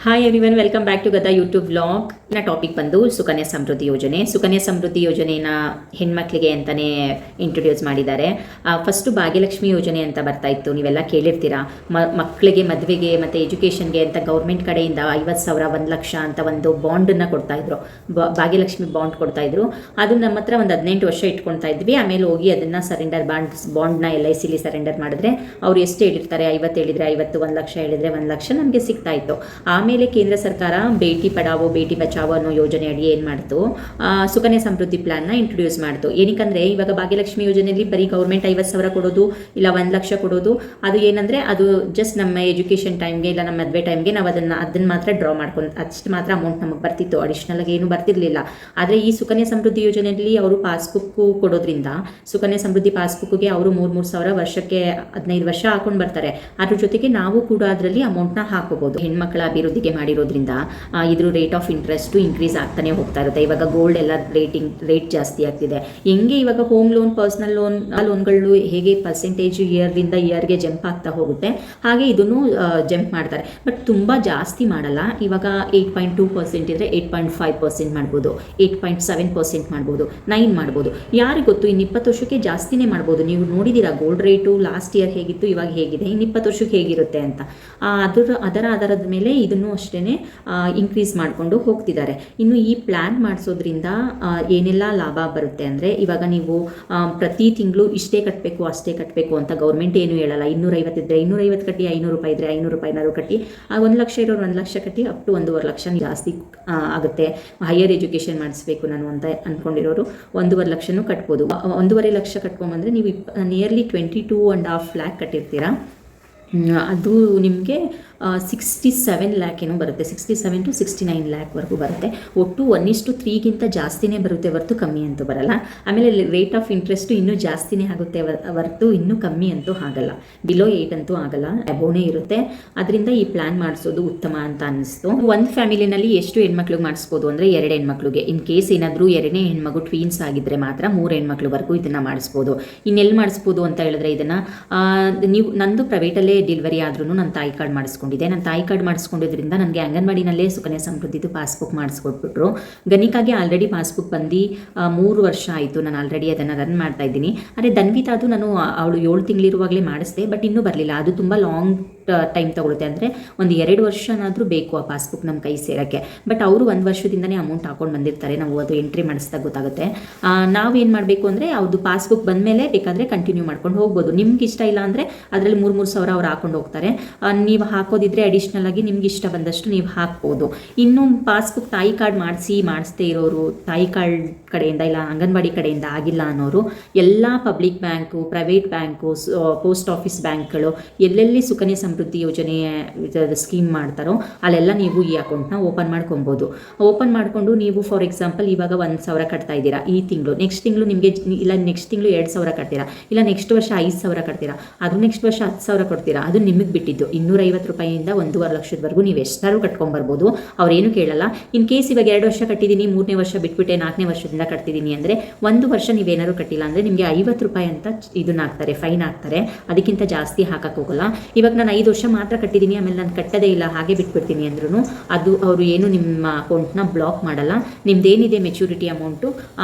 Hi everyone, welcome back to Gada YouTube vlog. ನ topic ಬಂದು ಸುಕನ್ಯಾ ಸಮೃದ್ಧಿ ಯೋಜನೆ. ಸುಕನ್ಯಾ ಸಮೃದ್ಧಿ ಯೋಜನೆನ ಹೆಣ್ಮಕ್ಳಿಗೆ ಅಂತಲೇ ಇಂಟ್ರೊಡ್ಯೂಸ್ ಮಾಡಿದ್ದಾರೆ. ಫಸ್ಟು ಭಾಗ್ಯಲಕ್ಷ್ಮಿ ಯೋಜನೆ ಅಂತ ಬರ್ತಾ ಇತ್ತು, ನೀವೆಲ್ಲ ಕೇಳಿರ್ತೀರಾ. ಮಕ್ಕಳಿಗೆ ಮದುವೆಗೆ ಮತ್ತು ಎಜುಕೇಷನ್ಗೆ ಅಂತ ಗೌರ್ಮೆಂಟ್ ಕಡೆಯಿಂದ 50,000 1 ಲಕ್ಷ ಅಂತ ಒಂದು ಬಾಂಡನ್ನು ಕೊಡ್ತಾಯಿದ್ರು. ಭಾಗ್ಯಲಕ್ಷ್ಮಿ ಬಾಂಡ್ ಕೊಡ್ತಾಯಿದ್ರು. ಅದು ನಮ್ಮ ಹತ್ರ ಒಂದು 18 ವರ್ಷ ಇಟ್ಕೊಳ್ತಾ ಇದ್ವಿ. ಆಮೇಲೆ ಹೋಗಿ ಅದನ್ನು ಸರೆಂಡರ್ ಬಾಂಡ್ನ LICಲಿ ಸರೆಂಡರ್ ಮಾಡಿದ್ರೆ ಅವ್ರು ಎಷ್ಟು ಹೇಳಿರ್ತಾರೆ, 50 ಹೇಳಿದರೆ 50, 1 ಲಕ್ಷ ಹೇಳಿದರೆ 1 ಲಕ್ಷ ನಮಗೆ ಸಿಗ್ತಾ ಇತ್ತು. ಆಮೇಲೆ ಕೇಂದ್ರ ಸರ್ಕಾರ ಬೇಟಿ ಪಡಾವೋ ಬೇಟಿ ಬಚಾವೋ ಅನ್ನೋ ಯೋಜನೆ ಅಡಿ ಏನು ಮಾಡ್ತು, ಸುಕನ್ಯಾ ಸಮೃದ್ಧಿ ಪ್ಲಾನ್ನ ಇಂಟ್ರೊಡ್ಯೂಸ್ ಮಾಡ್ತು. ಏನಕ್ಕಂದರೆ ಇವಾಗ ಭಾಗ್ಯಲಕ್ಷ್ಮಿ ಯೋಜನೆಯಲ್ಲಿ ಬರೀ ಗೌರ್ಮೆಂಟ್ 50,000 ಕೊಡೋದು ಇಲ್ಲ 1 ಲಕ್ಷ ಕೊಡೋದು. ಅದು ಏನಂದರೆ ಅದು ಜಸ್ಟ್ ನಮ್ಮ ಎಜುಕೇಷನ್ ಟೈಮ್ಗೆ ಇಲ್ಲ ನಮ್ಮ ಮದುವೆ ಟೈಮ್ಗೆ ನಾವು ಅದನ್ನು ಮಾತ್ರ ಡ್ರಾ ಮಾಡ್ಕೊಂಡು ಅಷ್ಟು ಮಾತ್ರ ಅಮೌಂಟ್ ನಮಗೆ ಬರ್ತಿತ್ತು. ಅಡಿಷ್ನಲ್ಗೆ ಏನು ಬರ್ತಿರಲಿಲ್ಲ. ಆದರೆ ಈ ಸುಕನ್ಯಾ ಸಮೃದ್ಧಿ ಯೋಜನೆಯಲ್ಲಿ ಅವರು ಪಾಸ್ಬುಕ್ಕು ಕೊಡೋದ್ರಿಂದ ಸುಕನ್ಯಾ ಸಮೃದ್ಧಿ ಪಾಸ್ಬುಕ್ಗೆ ಅವರು 3,000 ವರ್ಷಕ್ಕೆ 15 ವರ್ಷ ಹಾಕೊಂಡು ಬರ್ತಾರೆ. ಅದ್ರ ಜೊತೆಗೆ ನಾವು ಕೂಡ ಅದರಲ್ಲಿ ಅಮೌಂಟ್ನ ಹಾಕೋಬೋದು. ಹೆಣ್ಮಕ್ಳ ಅಭಿವೃದ್ಧಿಗೆ ಮಾಡಿರೋದ್ರಿಂದ ಇದ್ರ ರೇಟ್ ಆಫ್ ಇಂಟ್ರೆಸ್ಟು ಇನ್ಕ್ರೀಸ್ ಆಗ್ತಾನೆ ಹೋಗ್ತಾ ಇರುತ್ತೆ. ಇವಾಗ ಗೋಲ್ಡ್ ಎಲ್ಲ ರೇಟ್ ಜಾಸ್ತಿ ಆಗ್ತಿದೆ. ಹೆಂಗೆ ಇವಾಗ ಹೋಮ್ ಲೋನ್, ಪರ್ಸ್ನಲ್ ಲೋನ್ಗಳು ಹೇಗೆ ಪರ್ಸೆಂಟೇಜ್ ಇಯರ್ನಿಂದ ಇಯರ್ಗೆ ಜಂಪ್ ಆಗ್ತಾ ಹೋಗುತ್ತೆ, ಹಾಗೆ ಇದನ್ನು ಜಂಪ್ ಮಾಡ್ತಾರೆ. ಬಟ್ ತುಂಬ ಜಾಸ್ತಿ ಮಾಡಲ್ಲ. ಇವಾಗ 8.2% ಇದ್ದರೆ 8.5% ಮಾಡ್ಬೋದು, 8.7% ಮಾಡ್ಬೋದು, 9 ಮಾಡ್ಬೋದು. ಯಾರಿಗೆ ಗೊತ್ತು, ಇನ್ನು 20 ವರ್ಷಕ್ಕೆ ಜಾಸ್ತಿನೇ ಮಾಡ್ಬೋದು. ನೀವು ನೋಡಿದ್ದೀರಾ ಗೋಲ್ಡ್ ರೇಟು ಲಾಸ್ಟ್ ಇಯರ್ ಹೇಗಿತ್ತು, ಇವಾಗ ಹೇಗಿದೆ, ಇನ್ನು 20 ವರ್ಷಕ್ಕೆ ಹೇಗಿರುತ್ತೆ ಅಂತ. ಅದರ ಆಧಾರದ ಮೇಲೆ ಇದನ್ನು ಅಷ್ಟೇ ಇನ್ಕ್ರೀಸ್ ಮಾಡಿಕೊಂಡು ಹೋಗ್ತಿದ್ದಾರೆ. ಇನ್ನು ಈ ಪ್ಲ್ಯಾನ್ ಮಾಡಿಸೋದ್ರಿಂದ ಏನೆಲ್ಲ ಲಾಭ ಬರುತ್ತೆ ಅಂದರೆ, ಇವಾಗ ನೀವು ಪ್ರತಿ ತಿಂಗಳು ಇಷ್ಟೇ ಕಟ್ಟಬೇಕು ಅಷ್ಟೇ ಕಟ್ಟಬೇಕು ಅಂತ ಗೌರ್ಮೆಂಟ್ ಏನು ಹೇಳಲ್ಲ. 250 ಇದ್ದರೆ 250 ಕಟ್ಟಿ, 500 ರೂಪಾಯಿ ಇದ್ದರೆ 500 ರೂಪಾಯಿನಾದ್ರು ಕಟ್ಟಿ, 1 ಲಕ್ಷ ಇರೋರು 1 ಲಕ್ಷ ಕಟ್ಟಿ, ಅಪ್ ಟು 1.5 ಲಕ್ಷ ಜಾಸ್ತಿ ಆಗುತ್ತೆ. ಹೈಯರ್ ಎಜುಕೇಷನ್ ಮಾಡಿಸ್ಬೇಕು ನಾನು ಅಂತ ಅಂದ್ಕೊಂಡಿರೋರು 1.5 ಲಕ್ಷನೂ ಕಟ್ಬೋದು. 1.5 ಲಕ್ಷ ಕಟ್ಕೊಂಬಂದರೆ ನೀವು ನಿಯರ್ಲಿ 22.5 ಲ್ಯಾಕ್ ಕಟ್ಟಿರ್ತೀರಾ. ಅದು ನಿಮಗೆ 67 ಲ್ಯಾಕ್ ಏನೋ ಬರುತ್ತೆ. 67 to 69 ಲ್ಯಾಕ್ವರೆಗೂ ಬರುತ್ತೆ. ಒಟ್ಟು 1:3ಗಿಂತ ಜಾಸ್ತಿನೇ ಬರುತ್ತೆ ಹೊರತು ಕಮ್ಮಿ ಅಂತೂ ಬರಲ್ಲ. ಆಮೇಲೆ ರೇಟ್ ಆಫ್ ಇಂಟ್ರೆಸ್ಟು ಇನ್ನೂ ಜಾಸ್ತಿನೇ ಆಗುತ್ತೆ ಹೊರತು ಇನ್ನೂ ಕಮ್ಮಿ ಅಂತೂ ಆಗಲ್ಲ. ಬಿಲೋ 8 ಅಂತೂ ಆಗಲ್ಲ, ಅಬೋನೇ ಇರುತ್ತೆ. ಅದರಿಂದ ಈ ಪ್ಲ್ಯಾನ್ ಮಾಡಿಸೋದು ಉತ್ತಮ ಅಂತ ಅನ್ನಿಸ್ತು. ಒಂದು ಫ್ಯಾಮಿಲಿನಲ್ಲಿ ಎಷ್ಟು ಹೆಣ್ಮಕ್ಳಿಗೆ ಮಾಡಿಸ್ಬೋದು ಅಂದರೆ 2 ಹೆಣ್ಮಕ್ಳಿಗೆ. ಇನ್ ಕೇಸ್ ಏನಾದರೂ 2ನೇ ಹೆಣ್ಮಗು ಟ್ವೀನ್ಸ್ ಆಗಿದ್ದರೆ ಮಾತ್ರ 3 ಹೆಣ್ಮಕ್ಳವರೆಗೂ ಇದನ್ನು ಮಾಡಿಸ್ಬೋದು. ಇನ್ನೆಲ್ಲಿ ಮಾಡಿಸ್ಬೋದು ಅಂತ ಹೇಳಿದ್ರೆ, ಇದನ್ನು ನೀವು ನಂದು ಪ್ರೈವೇಟಲ್ಲೇ ಡೆಲಿವರಿ ಆದ್ರೂ ನನ್ನ ತಾಯಿ ಕಾರ್ಡ್ ಮಾಡಿಸ್ಕೊಂಡಿದ್ದೆ. ನನ್ನ ತಾಯಿ ಕಾರ್ಡ್ ಮಾಡಿಸ್ಕೊಂಡಿದ್ರಿಂದ ನನಗೆ ಅಂಗನವಾಡಿನಲ್ಲೇ ಸುಕನ್ಯಾ ಸಮೃದ್ಧಿದು ಪಾಸ್ಬುಕ್ ಮಾಡಿಸ್ಕೊಟ್ಬಿಟ್ರು. ಗಣಿಕಾಗೆ ಆಲ್ರೆಡಿ ಪಾಸ್ಬುಕ್ ಬಂದು 3 ವರ್ಷ ಆಯಿತು. ನಾನು ಆಲ್ರೆಡಿ ಅದನ್ನು ರನ್ ಮಾಡ್ತಾ ಇದ್ದೀನಿ. ಆದರೆ ಧನ್ವಿತಾದು ನಾನು ಅವಳು 7 ತಿಂಗಳಿರುವಾಗಲೇ ಮಾಡಿಸ್ದೆ, ಬಟ್ ಇನ್ನೂ ಬರಲಿಲ್ಲ. ಅದು ತುಂಬ ಲಾಂಗ್ ಟೈಮ್ ತಗೊಳುತ್ತೆ. ಅಂದರೆ ಒಂದು 2 ವರ್ಷನಾದರೂ ಬೇಕು ಆ ಪಾಸ್ಬುಕ್ ನಮ್ಮ ಕೈ ಸೇರೋಕ್ಕೆ. ಬಟ್ ಅವರು 1 ವರ್ಷದಿಂದನೇ ಅಮೌಂಟ್ ಹಾಕೊಂಡು ಬಂದಿರ್ತಾರೆ. ನಾವು ಅದು ಎಂಟ್ರಿ ಮಾಡಿಸಿದಾಗ ಗೊತ್ತಾಗುತ್ತೆ. ನಾವೇನು ಮಾಡಬೇಕು ಅಂದರೆ ಅವ್ರದ್ದು ಪಾಸ್ಬುಕ್ ಬಂದಮೇಲೆ ಬೇಕಾದರೆ ಕಂಟಿನ್ಯೂ ಮಾಡ್ಕೊಂಡು ಹೋಗ್ಬೋದು. ನಿಮ್ಗೆ ಇಷ್ಟ ಇಲ್ಲ ಅಂದರೆ ಅದರಲ್ಲಿ 3,000 ಅವ್ರು ಹಾಕೊಂಡು ಹೋಗ್ತಾರೆ. ನೀವು ಹಾಕೋದಿದ್ರೆ ಅಡಿಷ್ನಲ್ ಆಗಿ ನಿಮ್ಗೆ ಇಷ್ಟ ಬಂದಷ್ಟು ನೀವು ಹಾಕ್ಬೋದು. ಇನ್ನು ಪಾಸ್ಬುಕ್ ತಾಯಿ ಕಾರ್ಡ್ ಮಾಡಿಸದೇ ಇರೋರು, ತಾಯಿ ಕಾರ್ಡ್ ಕಡೆಯಿಂದ ಇಲ್ಲ ಅಂಗನವಾಡಿ ಕಡೆಯಿಂದ ಆಗಿಲ್ಲ ಅನ್ನೋರು, ಎಲ್ಲ public bank, private bank, post office ಬ್ಯಾಂಕ್ಗಳು ಎಲ್ಲೆಲ್ಲಿ ಸುಕನ್ಯಾ ಸಮೃದ್ಧಿ ಯೋಜನೆ ಸ್ಕೀಮ್ ಮಾಡ್ತಾರೋ ಅಲ್ಲೆಲ್ಲ ನೀವು ಈ ಅಕೌಂಟ್ನ ಓಪನ್ ಮಾಡ್ಕೊಬೋದು. ಓಪನ್ ಮಾಡಿಕೊಂಡು ನೀವು ಫಾರ್ ಎಕ್ಸಾಂಪಲ್ ಇವಾಗ 1,000 ಕಟ್ತಾ ಇದ್ದೀರಾ ಈ ತಿಂಗಳು, ನೆಕ್ಸ್ಟ್ ತಿಂಗಳು ನಿಮಗೆ ಇಲ್ಲ ನೆಕ್ಸ್ಟ್ ತಿಂಗಳು 2,000 ಕಟ್ತೀರಾ, ಇಲ್ಲ ನೆಕ್ಸ್ಟ್ ವರ್ಷ 5,000 ಕಟ್ತೀರಾ, ಅದು ನೆಕ್ಸ್ಟ್ ವರ್ಷ 10,000 ಕೊಡ್ತೀರಾ. ಅದು ನಿಮಗೆ ಬಿಟ್ಟಿದ್ದು. 250 ರೂಪಾಯಿಯಿಂದ 1.5 ಲಕ್ಷದವರೆಗೂ ನೀವು ಎಷ್ಟಾದ್ರೂ ಕಟ್ಕೊಂಬರ್ಬೋದು. ಅವ್ರೇನು ಕೇಳಲ್ಲ. ಇನ್ ಕೇಸ್ ಇವಾಗ 2 ವರ್ಷ ಕಟ್ಟಿದ್ದೀನಿ, 3ನೇ ವರ್ಷ ಬಿಟ್ಬಿಟ್ಟೆ 4ನೇ ವರ್ಷದಿಂದ ಕಟ್ತಿದ್ದೀನಿ ಅಂದರೆ 1 ವರ್ಷ ನೀವೇನಾದ್ರು ಕಟ್ಟಿಲ್ಲ ಅಂದರೆ ನಿಮಗೆ 50 ರೂಪಾಯಿ ಅಂತ ಇದನ್ನ ಹಾಕ್ತಾರೆ, ಫೈನ್ ಹಾಕ್ತಾರೆ. ಅದಕ್ಕಿಂತ ಜಾಸ್ತಿ ಹಾಕಕ್ಕೆ ಹೋಗಲ್ಲ. ಇವಾಗ ನಾನು 5 ವರ್ಷ ಮಾತ್ರ ಕಟ್ಟಿದ್ದೀನಿ, ಆಮೇಲೆ ನಾನು ಕಟ್ಟದೇ ಇಲ್ಲ ಹಾಗೆ ಬಿಟ್ಬಿಡ್ತೀನಿ ಅಂದ್ರೂ ಅದು ಅವರು ಏನು ನಿಮ್ಮ ಅಕೌಂಟ್ನ ಬ್ಲಾಕ್ ಮಾಡಲ್ಲ. ನಿಮ್ದೇನಿದೆ ಮೆಚುರಿಟಿ ಅಮೌಂಟು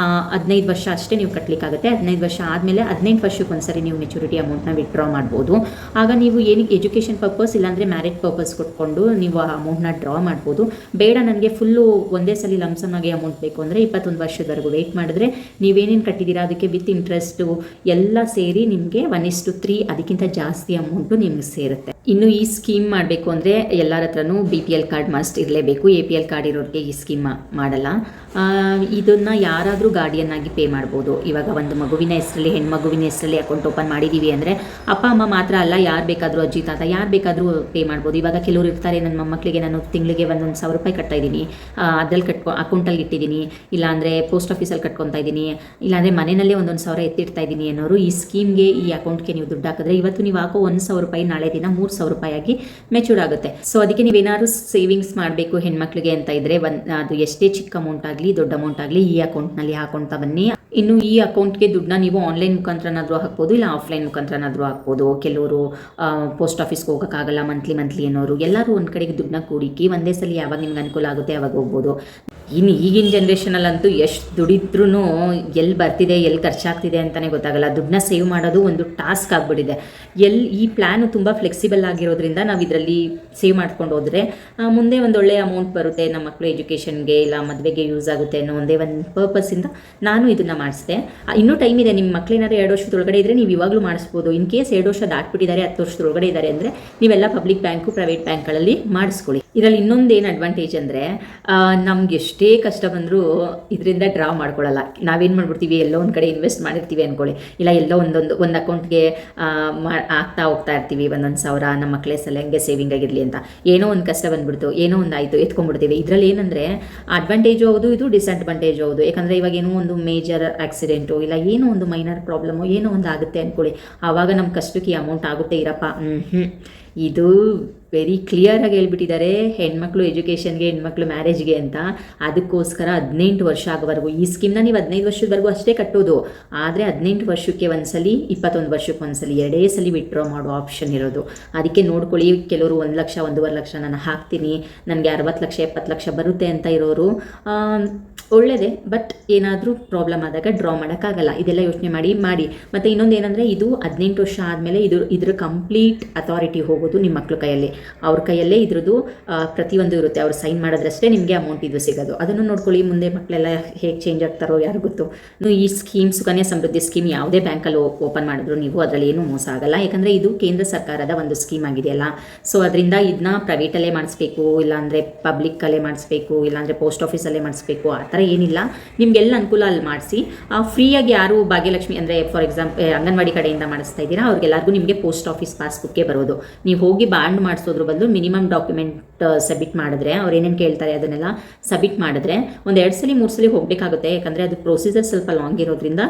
15 ವರ್ಷ ಅಷ್ಟೇ ನೀವು ಕಟ್ಟಲಿಕ್ಕಾಗುತ್ತೆ. 15 ವರ್ಷ ಆದಮೇಲೆ 18 ವರ್ಷಕ್ಕೆ ಒಂದ್ಸರಿ ನೀವು ಮೆಚುರಿಟಿ ಅಮೌಂಟ್ನ ವಿತ್ಡ್ರಾ ಮಾಡ್ಬೋದು. ಆಗ ನೀವು ಏನಕ್ಕೆ ಎಜುಕೇಷನ್ ಪರ್ಪಸ್ ಇಲ್ಲಾಂದರೆ ಮ್ಯಾರೇಜ್ ಪರ್ಪಸ್ ಕೊಟ್ಕೊಂಡು ನೀವು ಆ ಅಮೌಂಟ್ನ ಡ್ರಾ ಮಾಡ್ಬೋದು. ಬೇಡ ನನಗೆ ಫುಲ್ಲು ಒಂದೇ ಸಲ ಲಂಸಮ್ಮಾಗಿ ಅಮೌಂಟ್ ಬೇಕು ಅಂದರೆ 21 ವರ್ಷದವರೆಗೂ ವೆಯ್ಟ್ ಮಾಡಿದ್ರೆ ನೀವೇನೇನು ಕಟ್ಟಿದ್ದೀರಾ ಅದಕ್ಕೆ ವಿತ್ ಇಂಟ್ರೆಸ್ಟು ಎಲ್ಲ ಸೇರಿ ನಿಮಗೆ 1:3 ಅದಕ್ಕಿಂತ ಜಾಸ್ತಿ ಅಮೌಂಟು ನಿಮ್ಗೆ ಸೇರುತ್ತೆ. ಇನ್ನು ಈ ಸ್ಕೀಮ್ ಮಾಡಬೇಕು ಅಂದರೆ ಎಲ್ಲರ ಹತ್ರನೂ BPL ಕಾರ್ಡ್ ಮಸ್ಟ್ ಇರಲೇಬೇಕು. APL ಕಾರ್ಡ್ ಇರೋರಿಗೆ ಈ ಸ್ಕೀಮ್ ಮಾಡಲ್ಲ. ಇದನ್ನು ಯಾರಾದರೂ ಗಾರ್ಡಿಯನ್ ಆಗಿ ಪೇ ಮಾಡ್ಬೋದು. ಇವಾಗ ಒಂದು ಮಗುವಿನ ಹೆಸರಲ್ಲಿ, ಹೆಣ್ಮಗುವಿನ ಹೆಸರಲ್ಲಿ ಅಕೌಂಟ್ ಓಪನ್ ಮಾಡಿದ್ದೀವಿ ಅಂದರೆ ಅಪ್ಪ ಅಮ್ಮ ಮಾತ್ರ ಅಲ್ಲ, ಯಾರು ಬೇಕಾದರೂ ಅಜ್ಜಿ ತಾತ ಯಾರು ಬೇಕಾದರೂ ಪೇ ಮಾಡ್ಬೋದು. ಇವಾಗ ಕೆಲವರು ಇರ್ತಾರೆ, ನನ್ನ ಮೊಮ್ಮಕ್ಕಳಿಗೆ ನಾನು ತಿಂಗಳಿಗೆ 1,000 ರೂಪಾಯಿ ಕಟ್ತಾ ಇದ್ದೀನಿ, ಅದ್ರಲ್ಲಿ ಅಕೌಂಟಲ್ಲಿ ಇಟ್ಟಿದ್ದೀನಿ, ಇಲ್ಲಾಂದರೆ ಪೋಸ್ಟ್ ಆಫೀಸಲ್ಲಿ ಕಟ್ಕೊತಾ ಇದ್ದೀನಿ, ಇಲ್ಲಾಂದರೆ ಮನೆಯಲ್ಲೇ 1,000 ಎತ್ತಿಡ್ತಾ ಇದ್ದೀನಿ ಅನ್ನೋರು ಈ ಸ್ಕೀಮ್ಗೆ, ಈ ಅಕೌಂಟ್ಗೆ ನೀವು ದುಡ್ಡು ಹಾಕಿದ್ರೆ ಇವತ್ತು ನೀವು ಹಾಕೋ 1,000 ರೂಪಾಯಿ ನಾಳೆ ದಿನ 3,000 ರೂಪಾಯಿ ಆಗಿ ಮೆಚೂರ್ ಆಗುತ್ತೆ. ಸೊ ಅದಕ್ಕೆ ನೀವೇನಾದ್ರು ಸೇವಿಂಗ್ಸ್ ಮಾಡಬೇಕು ಹೆಣ್ಮಕ್ಳಿಗೆ ಅಂತ ಇದ್ದರೆ ಅದು ಎಷ್ಟೇ ಚಿಕ್ಕ ಅಮೌಂಟ್ ಆಗಲಿ ದೊಡ್ಡ ಅಮೌಂಟ್ ಆಗಲಿ ಈ ಅಕೌಂಟ್ನಲ್ಲಿ ಹಾಕೊಳ್ತಾ ಬನ್ನಿ. ಇನ್ನು ಈ ಅಕೌಂಟ್ಗೆ ದುಡ್ಡನ್ನ ನೀವು ಆನ್ಲೈನ್ ಮುಖಾಂತರನಾದರೂ ಹಾಕ್ಬೋದು, ಇಲ್ಲ ಆಫ್ಲೈನ್ ಮುಖಾಂತರನಾದರೂ ಹಾಕ್ಬೋದು. ಕೆಲವರು ಪೋಸ್ಟ್ ಆಫೀಸ್ಗೆ ಹೋಗೋಕ್ಕಾಗಲ್ಲ ಮಂತ್ಲಿ ಅನ್ನೋರು ಎಲ್ಲರೂ ಒಂದು ಕಡೆಗೆ ದುಡ್ಡನ್ನ ಕೂಡಿಕ್ಕಿ ಒಂದೇ ಸಲ ಯಾವಾಗ ನಿಮ್ಗೆ ಅನುಕೂಲ ಆಗುತ್ತೆ ಯಾವಾಗ ಹೋಗ್ಬೋದು. ಇನ್ನು ಈಗಿನ ಜನ್ರೇಷನಲ್ಲಂತೂ ಎಷ್ಟು ದುಡಿದ್ರೂ ಎಲ್ಲಿ ಬರ್ತಿದೆ ಎಲ್ಲಿ ಖರ್ಚಾಗ್ತಿದೆ ಅಂತಲೇ ಗೊತ್ತಾಗಲ್ಲ. ದುಡ್ಡನ್ನ ಸೇವ್ ಮಾಡೋದು ಒಂದು ಟಾಸ್ಕ್ ಆಗಿಬಿಟ್ಟಿದೆ. ಈ ಪ್ಲ್ಯಾನು ತುಂಬ ಫ್ಲೆಕ್ಸಿಬಲ್ ಆಗಿರೋದ್ರಿಂದ ನಾವು ಇದರಲ್ಲಿ ಸೇವ್ ಮಾಡ್ಕೊಂಡು ಹೋದರೆ ಮುಂದೆ ಒಂದು ಒಳ್ಳೆಯ ಅಮೌಂಟ್ ಬರುತ್ತೆ, ನಮ್ಮ ಮಕ್ಕಳು ಎಜುಕೇಷನ್ಗೆ ಇಲ್ಲ ಮದುವೆಗೆ ಯೂಸ್ ಆಗುತ್ತೆ ಅನ್ನೋ ಒಂದೇ ಒಂದು ಪರ್ಪಸ್ಸಿಂದ ನಾನು ಇದನ್ನು ಮಾಡಿಸಿದೆ. ಇನ್ನೂ ಟೈಮ್ ಇದೆ, ನಿಮ್ಮ ಮಕ್ಕಳೇನಾದ್ರು 2 ವರ್ಷದೊಳಗಡೆ ಇದ್ದರೆ ನೀವು ಇವಾಗಲೂ ಮಾಡಿಸ್ಬೋದು. ಇನ್ ಕೇಸ್ 2 ವರ್ಷ ದಾಟ್ಬಿಟ್ಟಿದ್ದಾರೆ 10 ವರ್ಷದೊಳಗಡೆ ಇದ್ದಾರೆ ಅಂದರೆ ನೀವೆಲ್ಲ ಪಬ್ಲಿಕ್ ಬ್ಯಾಂಕು ಪ್ರೈವೇಟ್ ಬ್ಯಾಂಕ್ಗಳಲ್ಲಿ ಮಾಡಿಸ್ಕೊಳ್ಳಿ. ಇದರಲ್ಲಿ ಇನ್ನೊಂದೇನು ಅಡ್ವಾಂಟೇಜ್ ಅಂದರೆ ನಮ್ಗೆ ಎಷ್ಟೇ ಕಷ್ಟ ಬಂದರೂ ಇದರಿಂದ ಡ್ರಾ ಮಾಡ್ಕೊಳ್ಳಲ್ಲ. ನಾವೇನು ಮಾಡ್ಬಿಡ್ತೀವಿ, ಎಲ್ಲೋ ಒಂದು ಕಡೆ ಇನ್ವೆಸ್ಟ್ ಮಾಡಿರ್ತೀವಿ ಅಂದ್ಕೊಳ್ಳಿ, ಇಲ್ಲ ಎಲ್ಲೋ ಒಂದು ಅಕೌಂಟ್ಗೆ ಆಗ್ತಾ ಹೋಗ್ತಾ ಇರ್ತೀವಿ 1,000 ನಮ್ಮ ಮಕ್ಕಳೇ ಸಲಹೆಗೆ ಸೇವಿಂಗ್ ಆಗಿರಲಿ ಅಂತ. ಏನೋ ಒಂದು ಕಷ್ಟ ಬಂದುಬಿಡ್ತು, ಏನೋ ಒಂದು ಆಯಿತು, ಎತ್ಕೊಂಡ್ಬಿಡ್ತೀವಿ. ಇದರಲ್ಲಿ ಏನಂದರೆ ಅಡ್ವಾಂಟೇಜು ಹೌದು, ಇದು ಡಿಸ್ಅಡ್ವಾಂಟೇಜು ಹೌದು. ಯಾಕಂದರೆ ಇವಾಗ ಏನೋ ಒಂದು ಮೇಜರ್ ಆಕ್ಸಿಡೆಂಟು ಇಲ್ಲ ಏನೋ ಒಂದು ಮೈನರ್ ಪ್ರಾಬ್ಲಮ್ಮು ಏನೋ ಒಂದು ಆಗುತ್ತೆ ಅಂದ್ಕೊಳ್ಳಿ, ಆವಾಗ ನಮ್ಮ ಕಷ್ಟಕ್ಕೆ ಈ ಅಮೌಂಟ್ ಆಗುತ್ತೆ ಇರಪ್ಪ. ಇದು ವೆರಿ ಕ್ಲಿಯರಾಗಿ ಹೇಳ್ಬಿಟ್ಟಿದ್ದಾರೆ, ಹೆಣ್ಮಕ್ಳು ಎಜುಕೇಷನ್ಗೆ, ಹೆಣ್ಮಕ್ಳು ಮ್ಯಾರೇಜ್ಗೆ ಅಂತ. ಅದಕ್ಕೋಸ್ಕರ 18 ವರ್ಷ ಆಗೋವರೆಗೂ ಈ ಸ್ಕೀಮ್ನ ನೀವು 15 ವರ್ಷದವರೆಗೂ ಅಷ್ಟೇ ಕಟ್ಟೋದು. ಆದರೆ 18 ವರ್ಷಕ್ಕೆ ಒಂದ್ಸಲಿ, 21 ವರ್ಷಕ್ಕೆ ಒಂದ್ಸಲಿ, 2 ಸಲ ವಿತ್ಡ್ರಾ ಮಾಡೋ ಆಪ್ಷನ್ ಇರೋದು. ಅದಕ್ಕೆ ನೋಡ್ಕೊಳ್ಳಿ, ಕೆಲವರು 1 ಲಕ್ಷ 1.5 ಲಕ್ಷ ನಾನು ಹಾಕ್ತೀನಿ, ನನಗೆ 60 ಲಕ್ಷ 70 ಲಕ್ಷ ಬರುತ್ತೆ ಅಂತ ಇರೋರು ಒಳ್ಳೆಯದೇ. ಬಟ್ ಏನಾದರೂ ಪ್ರಾಬ್ಲಮ್ ಆದಾಗ ಡ್ರಾ ಮಾಡೋಕ್ಕಾಗಲ್ಲ. ಇದೆಲ್ಲ ಯೋಚನೆ ಮಾಡಿ. ಮತ್ತು ಇನ್ನೊಂದು ಏನಂದರೆ, ಇದು 18 ವರ್ಷ ಆದಮೇಲೆ ಇದ್ರ ಕಂಪ್ಲೀಟ್ ಅಥಾರಿಟಿ ಹೋಗೋದು ನಿಮ್ಮ ಮಕ್ಕಳ ಕೈಯಲ್ಲಿ. ಅವ್ರ ಕೈಯಲ್ಲೇ ಇದ್ರದ್ದು ಪ್ರತಿಯೊಂದು ಇರುತ್ತೆ. ಅವ್ರು ಸೈನ್ ಮಾಡಿದ್ರಷ್ಟೇ ನಿಮಗೆ ಅಮೌಂಟ್ ಇದು ಸಿಗೋದು. ಅದನ್ನು ನೋಡ್ಕೊಳ್ಳಿ. ಮುಂದೆ ಮಕ್ಕಳೆಲ್ಲ ಹೇಗೆ ಚೇಂಜ್ ಆಗ್ತಾರೋ ಯಾರು ಗೊತ್ತು. ಈ ಸ್ಕೀಮ್ ಸುಕನ್ಯಾ ಸಮೃದ್ಧಿ ಸ್ಕೀಮ್ ಯಾವುದೇ ಬ್ಯಾಂಕಲ್ಲಿ ಓಪನ್ ಮಾಡಿದ್ರು ನೀವು ಅದರಲ್ಲಿ ಏನೂ ಮೋಸ ಆಗಲ್ಲ. ಯಾಕಂದರೆ ಇದು ಕೇಂದ್ರ ಸರ್ಕಾರದ ಒಂದು ಸ್ಕೀಮ್ ಆಗಿದೆಯಲ್ಲ. ಸೊ ಅದರಿಂದ ಇದನ್ನ ಪ್ರೈವೇಟಲ್ಲೇ ಮಾಡಿಸ್ಬೇಕು, ಇಲ್ಲಾಂದರೆ ಪಬ್ಲಿಕ್ಕಲ್ಲೇ ಮಾಡಿಸ್ಬೇಕು, ಇಲ್ಲಾಂದರೆ ಪೋಸ್ಟ್ ಆಫೀಸಲ್ಲೇ ಮಾಡಿಸ್ಬೇಕು, ಆ ಥರ ಏನಿಲ್ಲ. ನಿಮಗೆಲ್ಲ ಅನುಕೂಲ ಅಲ್ಲಿ ಮಾಡಿಸಿ. ಫ್ರೀಯಾಗಿ ಯಾರು ಭಾಗ್ಯಲಕ್ಷ್ಮಿ ಅಂದರೆ ಫಾರ್ ಎಕ್ಸಾಂಪಲ್ ಅಂಗನವಾಡಿ ಕಡೆಯಿಂದ ಮಾಡಿಸ್ತಾ ಇದ್ದೀರಾ ಅವ್ರಿಗೆಲ್ಲರಿಗೂ ನಿಮಗೆ ಪೋಸ್ಟ್ ಆಫೀಸ್ ಪಾಸ್ಬುಕ್ಕೇ ಬರೋದು. ನೀವು ಹೋಗಿ ಬಾಂಡ್ ಮಾಡಿಸೋದ್ರ ಬದಲು ಮಿನಿಮಮ್ ಡಾಕ್ಯುಮೆಂಟ್ ಸಬ್ಮಿಟ್ ಮಾಡಿದ್ರೆ ಅವ್ರು ಏನೇನು ಕೇಳ್ತಾರೆ ಅದನ್ನೆಲ್ಲ ಸಬ್ಮಿಟ್ ಮಾಡಿದ್ರೆ ಒಂದು 2 ಸಲ 3 ಸಲ ಹೋಗಬೇಕಾಗುತ್ತೆ. ಯಾಕಂದರೆ ಅದು ಪ್ರೊಸೀಜರ್ ಸ್ವಲ್ಪ ಲಾಂಗ್ ಇರೋದ್ರಿಂದ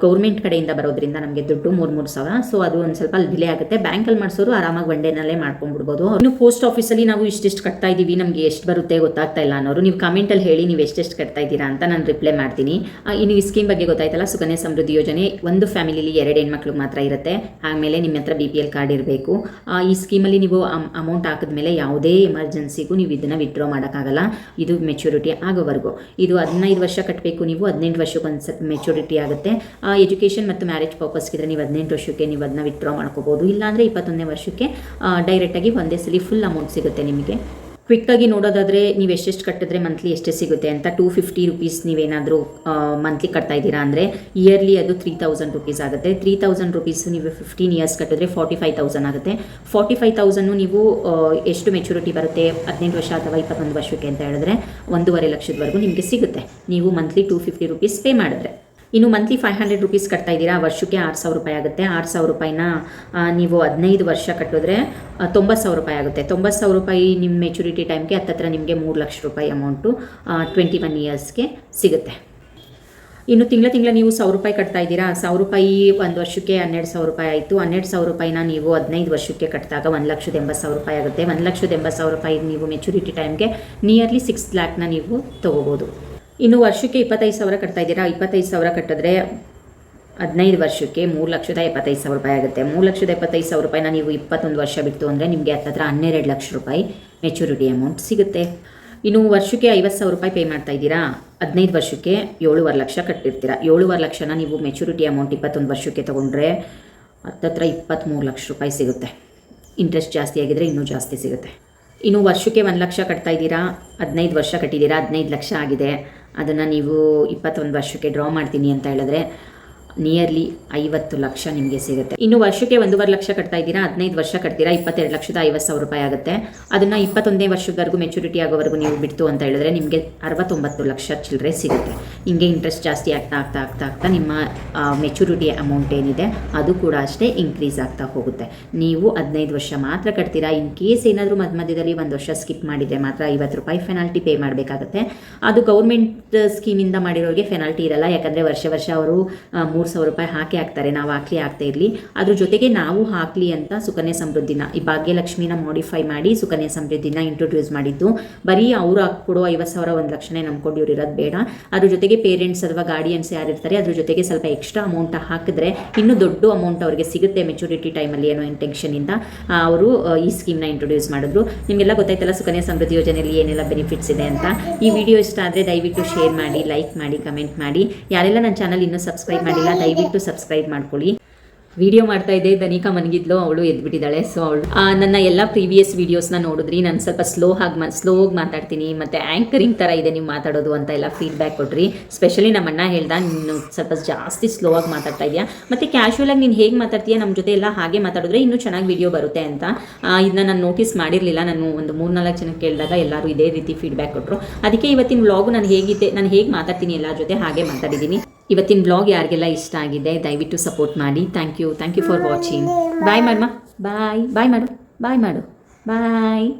ಗೌರ್ಮೆಂಟ್ ಕಡೆಯಿಂದ ಬರೋದ್ರಿಂದ ನಮಗೆ ದುಡ್ಡು 3 ಸಾವಿರ. ಸೊ ಅದು ಒಂದು ಸ್ವಲ್ಪ ಡಿಲೇ ಆಗುತ್ತೆ. ಬ್ಯಾಂಕಲ್ಲಿ ಮಾಡಿಸೋರು ಆರಾಮಾಗಿ ಒನ್ ಡೇನಲ್ಲೇ ಮಾಡ್ಕೊಂಡ್ಬಿಡ್ಬೋದು. ಇನ್ನು ಪೋಸ್ಟ್ ಆಫೀಸಲ್ಲಿ ನಾವು ಇಷ್ಟಿಷ್ಟು ಕಟ್ತಾ ಇದ್ದೀವಿ, ನಮಗೆ ಎಷ್ಟು ಬರುತ್ತೆ ಗೊತ್ತಾಗ್ತಾ ಇಲ್ಲ ಅನ್ನೋರು ನೀವು ಕಮೆಂಟಲ್ಲಿ ಹೇಳಿ ನೀವು ಎಷ್ಟೆಷ್ಟು ಕಟ್ತಾ ಇದ್ದೀರಾ ಅಂತ ನಾನು ರಿಪ್ಲೈ ಮಾಡ್ತೀನಿ. ಇನ್ನು ಈ ಸ್ಕೀಮ್ ಬಗ್ಗೆ ಗೊತ್ತಾಯ್ತಲ್ಲ, ಸುಕನ್ಯಾ ಸಮೃದ್ಧಿ ಯೋಜನೆ ಒಂದು ಫ್ಯಾಮಿಲಿಲಿ 2 ಹೆಣ್ಮಕ್ಳಿಗೆ ಮಾತ್ರ ಇರುತ್ತೆ. ಆಮೇಲೆ ನಿಮ್ಮ ಹತ್ರ BPL ಕಾರ್ಡ್ ಇರಬೇಕು. ಈ ಸ್ಕೀಮಲ್ಲಿ ನೀವು ಅಮೌಂಟ್ ಹಾಕಿದ್ಮೇಲೆ ಯಾವುದೇ ಎಮರ್ಜೆನ್ಸಿಗೂ ನೀವು ಇದನ್ನು ವಿತ್ಡ್ರಾ ಮಾಡೋಕ್ಕಾಗಲ್ಲ. ಇದು ಮೆಚುರಿಟಿ ಆಗೋವರೆಗೂ. ಇದು 15 ವರ್ಷ ಕಟ್ಟಬೇಕು ನೀವು, 18 ವರ್ಷಕ್ಕೆ ಒಂದು ಮೆಚುರಿಟಿ ಆಗುತ್ತೆ. ಎಜುಕೇಷನ್ ಮತ್ತು ಮ್ಯಾರೇಜ್ ಪರ್ಪಸ್ಗಿದ್ರೆ ನೀವು 18 ವರ್ಷಕ್ಕೆ ನೀವು ಅದನ್ನ ವಿತ್ಡ್ರಾ ಮಾಡ್ಕೋಬೋದು. ಇಲ್ಲಾಂದರೆ 21ನೇ ವರ್ಷಕ್ಕೆ ಡೈರೆಕ್ಟಾಗಿ ಒಂದೇ ಸಲ ಫುಲ್ ಅಮೌಂಟ್ ಸಿಗುತ್ತೆ ನಿಮಗೆ. ಕ್ವಿಕ್ಕಾಗಿ ನೋಡೋದಾದರೆ ನೀವು ಎಷ್ಟೆಷ್ಟು ಕಟ್ಟಿದ್ರೆ ಮಂತ್ಲಿ ಎಷ್ಟು ಸಿಗುತ್ತೆ ಅಂತ 250 ರುಪೀಸ್ ನೀವೇನಾದರೂ ಮಂತ್ಲಿ ಕಟ್ತಾ ಇದ್ದೀರಾ ಅಂದರೆ ಇಯರ್ಲಿ ಅದು 3000 ರುಪೀಸ್ ಆಗುತ್ತೆ. 3000 ರುಪೀಸು ನೀವು 15 ಇಯರ್ಸ್ ಕಟ್ಟಿದ್ರೆ 45,000 ಆಗುತ್ತೆ. 45,000 ನೀವು ಎಷ್ಟು ಮೆಚುರಿಟಿ ಬರುತ್ತೆ 18 ವರ್ಷ ಅಥವಾ 21 ವರ್ಷಕ್ಕೆ ಅಂತ ಹೇಳಿದ್ರೆ 1.5 ಲಕ್ಷದವರೆಗೂ ನಿಮಗೆ ಸಿಗುತ್ತೆ ನೀವು ಮಂತ್ಲಿ 250 ರುಪೀಸ್ ಪೇ ಮಾಡಿದ್ರೆ. ಇನ್ನು ಮಂತ್ಲಿ 500 ರುಪೀಸ್ ಕಟ್ತಾ ಇದ್ದೀರಾ, ವರ್ಷಕ್ಕೆ 6,000 ರೂಪಾಯಿ ಆಗುತ್ತೆ. 6,000 ರೂಪಾಯಿನ ನೀವು 15 ವರ್ಷ ಕಟ್ಟಿದ್ರೆ 90,000 ರೂಪಾಯಿ ಆಗುತ್ತೆ. 90,000 ರೂಪಾಯಿ ನಿಮ್ಮ ಮೆಚುರಿಟಿ ಟೈಮ್ಗೆ ಹತ್ತತ್ರ ನಿಮಗೆ 3 ಲಕ್ಷ ರೂಪಾಯಿ ಅಮೌಂಟು 21 ಇಯರ್ಸ್ಗೆ ಸಿಗುತ್ತೆ. ಇನ್ನು ತಿಂಗಳ ನೀವು 1,000 ರೂಪಾಯಿ ಕಟ್ತಾ ಇದ್ದೀರಾ, 1,000 ರೂಪಾಯಿ ಒಂದು ವರ್ಷಕ್ಕೆ 12,000 ರೂಪಾಯಿ ಆಯಿತು. 12,000 ರೂಪಾಯಿನ ನೀವು 15 ವರ್ಷಕ್ಕೆ ಕಟ್ಟಿದಾಗ 1,80,000 ರೂಪಾಯಿ ಆಗುತ್ತೆ. 1,80,000 ರೂಪಾಯಿ ನೀವು ಮೆಚುರಿಟಿ ಟೈಮ್ಗೆ ನಿಯರ್ಲಿ 6 ಲ್ಯಾಕ್ನ ನೀವು ತೊಗೋಬೋದು. ಇನ್ನು ವರ್ಷಕ್ಕೆ 25,000 ಕಟ್ತಾ ಇದ್ದೀರಾ, 25,000 ಕಟ್ಟಿದ್ರೆ 15 ವರ್ಷಕ್ಕೆ 3,75,000 ರೂಪಾಯಿ ಆಗುತ್ತೆ. 3,75,000 ರೂಪಾಯಿನ ನೀವು 21 ವರ್ಷ ಬಿಟ್ಟು ಅಂದರೆ ನಿಮಗೆ ಹತ್ತತ್ರ 12 ಲಕ್ಷ ರೂಪಾಯಿ ಮೆಚುರಿಟಿ ಅಮೌಂಟ್ ಸಿಗುತ್ತೆ. ಇನ್ನು ವರ್ಷಕ್ಕೆ 50,000 ರೂಪಾಯಿ ಪೇ ಮಾಡ್ತಾ ಇದ್ದೀರಾ, 15 ವರ್ಷಕ್ಕೆ 7.5 ಲಕ್ಷ ಕಟ್ಟಿರ್ತೀರಾ. 7.5 ಲಕ್ಷನ ನೀವು ಮೆಚುರಿಟಿ ಅಮೌಂಟ್ 21 ವರ್ಷಕ್ಕೆ ತೊಗೊಂಡ್ರೆ ಹತ್ತತ್ರ 23 ಲಕ್ಷ ರೂಪಾಯಿ ಸಿಗುತ್ತೆ. ಇಂಟ್ರೆಸ್ಟ್ ಜಾಸ್ತಿ ಆಗಿದ್ರೆ ಇನ್ನೂ ಜಾಸ್ತಿ ಸಿಗುತ್ತೆ. ಇನ್ನು ವರ್ಷಕ್ಕೆ 1 ಲಕ್ಷ ಕಟ್ತಾ ಇದ್ದೀರಾ, 15 ವರ್ಷ ಕಟ್ಟಿದ್ದೀರಾ, 15 ಲಕ್ಷ ಆಗಿದೆ. ಅದನ್ನು ನೀವು 21 ವರ್ಷಕ್ಕೆ ಡ್ರಾ ಮಾಡ್ತೀನಿ ಅಂತ ಹೇಳಿದ್ರೆ ನಿಯರ್ಲಿ 50 ಲಕ್ಷ ನಿಮಗೆ ಸಿಗುತ್ತೆ. ಇನ್ನು ವರ್ಷಕ್ಕೆ 1.5 ಲಕ್ಷ ಕಟ್ತಾ ಇದ್ದೀರಾ, 15 ವರ್ಷ ಕಟ್ತೀರಾ, 22,50,000 ರೂಪಾಯಿ ಆಗುತ್ತೆ. ಅದನ್ನು 21ನೇ ವರ್ಷದವರೆಗೂ ಮೆಚುರಿಟಿ ಆಗೋವರೆಗೂ ನೀವು ಬಿಡ್ತು ಅಂತ ಹೇಳಿದ್ರೆ ನಿಮಗೆ 69 ಲಕ್ಷ ಚಿಲ್ಲರೆ ಸಿಗುತ್ತೆ. ಹಿಂಗೆ ಇಂಟ್ರೆಸ್ಟ್ ಜಾಸ್ತಿ ಆಗ್ತಾ ನಿಮ್ಮ ಮೆಚುರಿಟಿ ಅಮೌಂಟ್ ಏನಿದೆ ಅದು ಕೂಡ ಅಷ್ಟೇ ಇನ್ಕ್ರೀಸ್ ಆಗ್ತಾ ಹೋಗುತ್ತೆ. ನೀವು 15 ವರ್ಷ ಮಾತ್ರ ಕಟ್ತೀರಾ. ಇನ್ ಕೇಸ್ ಏನಾದರೂ ಮಧ್ಯದಲ್ಲಿ 1 ವರ್ಷ ಸ್ಕಿಪ್ ಮಾಡಿದರೆ ಮಾತ್ರ 50 ರೂಪಾಯಿ ಫೆನಾಲ್ಟಿ ಪೇ ಮಾಡಬೇಕಾಗುತ್ತೆ. ಅದು ಗೌರ್ಮೆಂಟ್ ಸ್ಕೀಮಿಂದ ಮಾಡಿರೋರಿಗೆ ಫೆನಾಲ್ಟಿ ಇರಲ್ಲ. ಯಾಕಂದರೆ ವರ್ಷ ಅವರು 3,000 ರೂಪಾಯಿ ಹಾಕ್ತಾರೆ. ನಾವು ಆಗ್ತಾ ಇರಲಿ, ಅದ್ರ ಜೊತೆಗೆ ನಾವು ಹಾಕಲಿ ಅಂತ ಸುಕನ್ಯಾ ಸಮೃದ್ಧಿನ ಈ ಭಾಗ್ಯಲಕ್ಷ್ಮಿನ ಮಾಡಿಫೈ ಮಾಡಿ ಸುಕನ್ಯಾ ಸಮೃದ್ಧಿನ ಇಂಟ್ರೊಡ್ಯೂಸ್ ಮಾಡಿದ್ದು. ಬರೀ ಅವರು ಹಾಕ್ಕೊಡೋ 50,000 1 ಲಕ್ಷನೇ ನಂಬ್ಕೊಂಡು ಇವ್ರು ಇರೋದು ಬೇಡ. ಅದ್ರ ಜೊತೆಗೆ ಜೊತೆಗೆ ಪೇರೆಂಟ್ಸ್ ಅಥವಾ ಗಾರ್ಡಿಯನ್ಸ್ ಯಾರಿರ್ತಾರೆ ಅದ್ರ ಜೊತೆಗೆ ಸ್ವಲ್ಪ ಎಕ್ಸ್ಟ್ರಾ ಅಮೌಂಟ್ ಹಾಕಿದ್ರೆ ಇನ್ನೂ ದೊಡ್ಡ ಅಮೌಂಟ್ ಅವರಿಗೆ ಸಿಗುತ್ತೆ ಮೆಚುರಿಟಿ ಟೈಮಲ್ಲಿ ಏನೋ ಇಂಟೆನ್ಷನಿಂದ ಅವರು ಈ ಸ್ಕೀಮ್ನ ಇಂಟ್ರೊಡ್ಯೂಸ್ ಮಾಡಿದ್ರು. ನಿಮಗೆಲ್ಲ ಗೊತ್ತಾಯ್ತಲ್ಲ ಸುಕನ್ಯಾ ಸಮೃದ್ಧಿ ಯೋಜನೆಯಲ್ಲಿ ಏನೆಲ್ಲ ಬೆನಿಫಿಟ್ಸ್ ಇದೆ ಅಂತ. ಈ ವಿಡಿಯೋ ಇಷ್ಟ ಆದರೆ ದಯವಿಟ್ಟು ಶೇರ್ ಮಾಡಿ, ಲೈಕ್ ಮಾಡಿ, ಕಮೆಂಟ್ ಮಾಡಿ. ಯಾರೆಲ್ಲ ನನ್ನ ಚಾನಲ್ ಇನ್ನೂ ಸಬ್ಸ್ಕ್ರೈಬ್ ಮಾಡಿಲ್ಲ ದಯವಿಟ್ಟು ಸಬ್ಸ್ಕ್ರೈಬ್ ಮಾಡ್ಕೊಳ್ಳಿ. ವಿಡಿಯೋ ಮಾಡ್ತಾ ಇದ್ದೆ, ದನಿಕಾ ಮನಗಿದ್ಲು, ಅವಳು ಎದ್ಬಿಟ್ಟಿದ್ದಾಳೆ. ಸೊ ಅವಳು ನನ್ನ ಎಲ್ಲ ಪ್ರೀವಿಯಸ್ ವೀಡಿಯೋಸ್ನ ನೋಡಿದ್ರಿ. ನಾನು ಸ್ವಲ್ಪ ಸ್ಲೋಗಿ ಮಾತಾಡ್ತೀನಿ ಮತ್ತು ಆ್ಯಂಕರಿಂಗ್ ಥರ ಇದೆ ನೀವು ಮಾತಾಡೋದು ಅಂತ ಎಲ್ಲ ಫೀಡ್ಬ್ಯಾಕ್ ಕೊಡ್ರಿ. ಸ್ಪೆಷಲಿ ನಮ್ಮ ಅಣ್ಣ ಹೇಳ್ದ, ನೀನು ಸ್ವಲ್ಪ ಜಾಸ್ತಿ ಸ್ಲೋ ಆಗಿ ಮಾತಾಡ್ತಾ ಇದೆಯಾ ಮತ್ತು ಕ್ಯಾಶುವಲಾಗಿ ನೀನು ಹೇಗೆ ಮಾತಾಡ್ತೀಯಾ ನಮ್ಮ ಜೊತೆ ಎಲ್ಲ ಹಾಗೆ ಮಾತಾಡಿದ್ರೆ ಇನ್ನೂ ಚೆನ್ನಾಗಿ ವಿಡಿಯೋ ಬರುತ್ತೆ ಅಂತ. ಇದನ್ನ ನಾನು ನೋಟಿಸ್ ಮಾಡಿರಲಿಲ್ಲ. ನಾನು ಒಂದು 3-4 ಜನಕ್ಕೆ ಕೇಳಿದಾಗ ಎಲ್ಲರೂ ಇದೇ ರೀತಿ ಫೀಡ್ಬ್ಯಾಕ್ ಕೊಟ್ಟರು. ಅದಕ್ಕೆ ಇವತ್ತಿನ ವ್ಲಾಗು ನಾನು ಹೇಗೆ ಮಾತಾಡ್ತೀನಿ ಎಲ್ಲರ ಜೊತೆ ಹಾಗೆ ಮಾತಾಡಿದ್ದೀನಿ. ಇವತ್ತಿನ ಬ್ಲಾಗ್ ಯಾರಿಗೆಲ್ಲ ಇಷ್ಟ ಆಗಿದೆ ದಯವಿಟ್ಟು ಸಪೋರ್ಟ್ ಮಾಡಿ. Thank you for watching. Bye ಮಾಡಮ್ಮ, ಬಾಯ್ ಮಾಡು. ಬಾಯ್